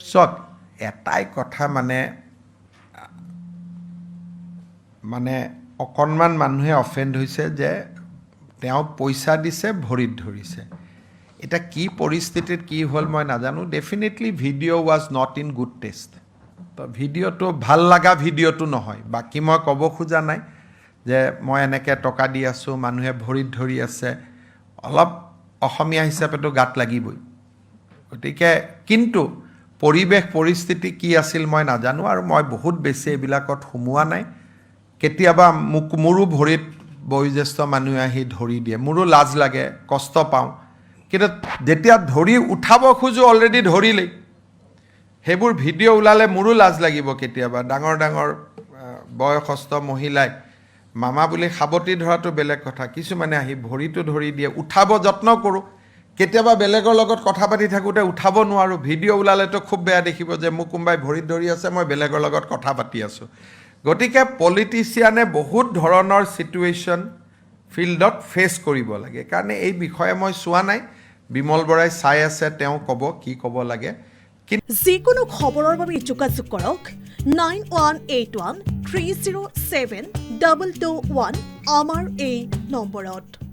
চক এটাই কথা মানে অকণমান মানুহে অফেণ্ড হৈছে যে তেওঁ পইচা দিছে ভৰিত ধৰিছে এটা কি পৰিস্থিতিত কি হ'ল মই নাজানো definitely video' was not in good test তো ভিডিঅ'টো ভাল লগা ভিডিঅ'টো নহয় বাকী মই ক'ব খোজা নাই যে মই এনেকৈ টকা দি আছোঁ মানুহে ভৰিত ধৰি আছে অলপ অসমীয়া হিচাপেতো গাত লাগিবই গতিকে কিন্তু পৰিৱেশ পৰিস্থিতি কি আছিল মই নাজানো আৰু মই বহুত বেছি এইবিলাকত সোমোৱা নাই কেতিয়াবা মোৰো ভৰিত বয়োজ্যেষ্ঠ মানুহে আহি ধৰি দিয়ে মোৰো লাজ লাগে কষ্ট পাওঁ কিন্তু যেতিয়া ধৰি উঠাব খোজো অলৰেডি ধৰিলেই সেইবোৰ ভিডিঅ' ওলালে মোৰো লাজ লাগিব কেতিয়াবা ডাঙৰ ডাঙৰ বয়সস্থ মহিলাই মামা বুলি সাৱটি ধৰাটো বেলেগ কথা কিছুমানে আহি ভৰিটো ধৰি দিয়ে উঠাব যত্ন কৰোঁ কেতিয়াবা বেলেগৰ লগত কথা পাতি থাকোঁতে উঠাব নোৱাৰোঁ ভিডিঅ' ওলালেতো খুব বেয়া দেখিব যে মোক কোনোবাই ভৰিত ধৰি আছে মই বেলেগৰ লগত কথা পাতি আছোঁ গতিকে পলিটিচিয়ানে বহুত ধৰণৰ চিটুৱেশ্যন ফিল্ডত ফেচ কৰিব লাগে কাৰণে এই বিষয়ে মই চোৱা নাই বিমল বৰাই চাই আছে তেওঁ ক'ব কি ক'ব লাগে যিকোনো খবৰৰ বাবে যোগাযোগ কৰক 9181 307 221 আমাৰ এই নম্বৰত